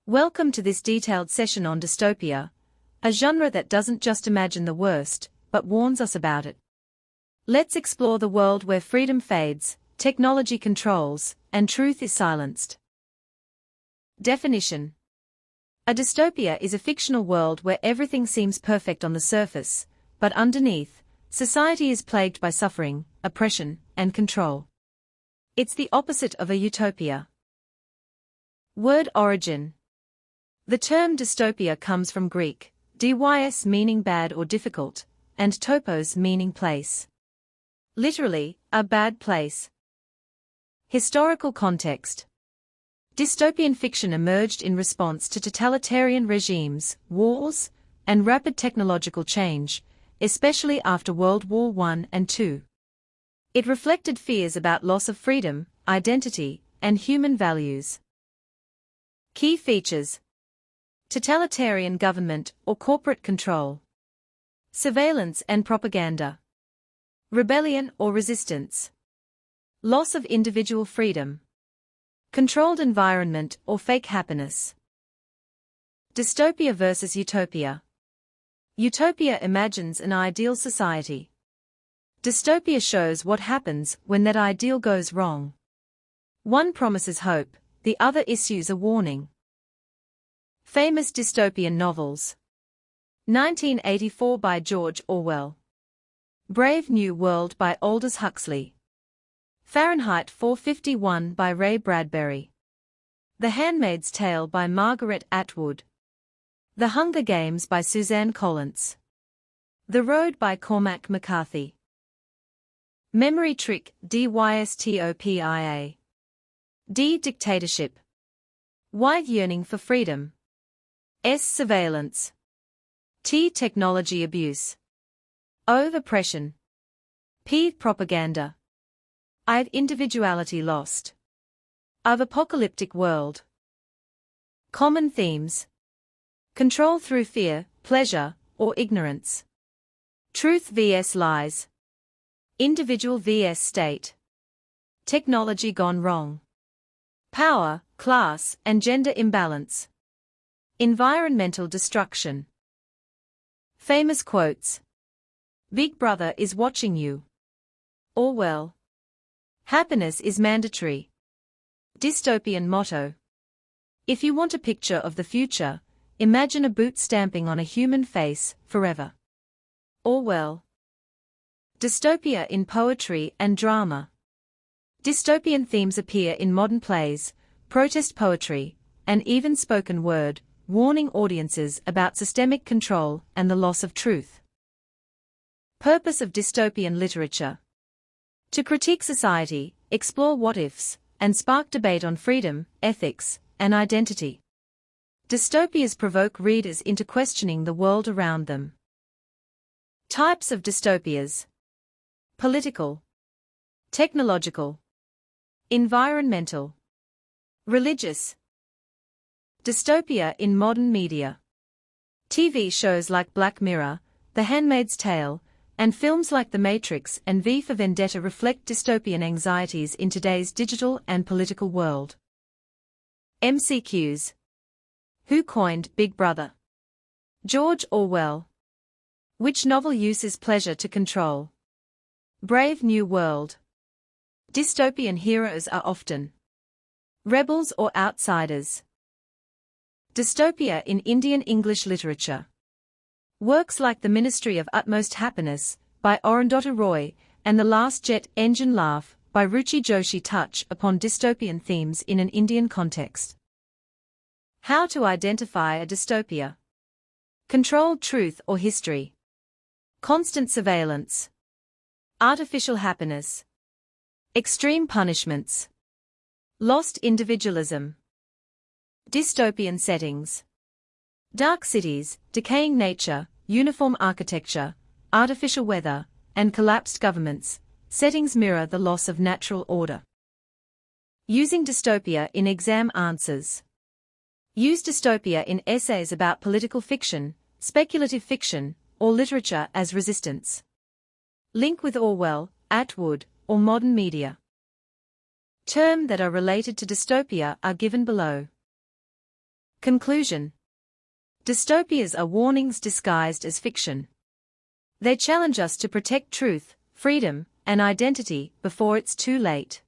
Welcome to this detailed session on dystopia, a genre that doesn't just imagine the worst, but warns us about it. Let's explore the world where freedom fades, technology controls, and truth is silenced. Definition: a dystopia is a fictional world where everything seems perfect on the surface, but underneath, society is plagued by suffering, oppression, and control. It's the opposite of a utopia. Word origin: the term dystopia comes from Greek, dys meaning bad or difficult, and topos meaning place. Literally, a bad place. Historical context: dystopian fiction emerged in response to totalitarian regimes, wars, and rapid technological change, especially after World War I and II. It reflected fears about loss of freedom, identity, and human values. Key features: totalitarian government or corporate control, surveillance and propaganda, rebellion or resistance, loss of individual freedom, controlled environment or fake happiness. Dystopia versus utopia. Utopia imagines an ideal society. Dystopia shows what happens when that ideal goes wrong. One promises hope, the other issues a warning. Famous dystopian novels: 1984 by George Orwell, Brave New World by Aldous Huxley, Fahrenheit 451 by Ray Bradbury, The Handmaid's Tale by Margaret Atwood, The Hunger Games by Suzanne Collins, The Road by Cormac McCarthy. Memory trick: dystopia. D. Dictatorship. Y. Yearning for freedom. S. Surveillance. T. Technology abuse. O. Oppression. P. Propaganda. I. Individuality lost. Of apocalyptic world. Common themes: control through fear, pleasure, or ignorance. Truth vs lies. Individual vs state. Technology gone wrong. Power, class, and gender imbalance. Environmental destruction. Famous quotes: Big Brother is watching you. Orwell. Happiness is mandatory. Dystopian motto: if you want a picture of the future, imagine a boot stamping on a human face, forever. Orwell. Dystopia in poetry and drama. Dystopian themes appear in modern plays, protest poetry, and even spoken word, warning audiences about systemic control and the loss of truth. Purpose of dystopian literature: to critique society, explore what-ifs, and spark debate on freedom, ethics, and identity. Dystopias provoke readers into questioning the world around them. Types of dystopias: political, technological, environmental, religious. Dystopia in modern media. TV shows like Black Mirror, The Handmaid's Tale, and films like The Matrix and V for Vendetta reflect dystopian anxieties in today's digital and political world. MCQs. Who coined Big Brother? George Orwell. Which novel uses pleasure to control? Brave New World. Dystopian heroes are often rebels or outsiders. Dystopia in Indian English literature. Works like The Ministry of Utmost Happiness, by Arundhati Roy, and The Last Jet Engine Laugh, by Ruchi Joshi touch upon dystopian themes in an Indian context. How to identify a dystopia: controlled truth or history, constant surveillance, artificial happiness, extreme punishments, lost individualism. Dystopian settings: dark cities, decaying nature, uniform architecture, artificial weather, and collapsed governments. Settings mirror the loss of natural order. Using dystopia in exam answers. Use dystopia in essays about political fiction, speculative fiction, or literature as resistance. Link with Orwell, Atwood, or modern media. Terms that are related to dystopia are given below. Conclusion. Dystopias are warnings disguised as fiction. They challenge us to protect truth, freedom, and identity before it's too late.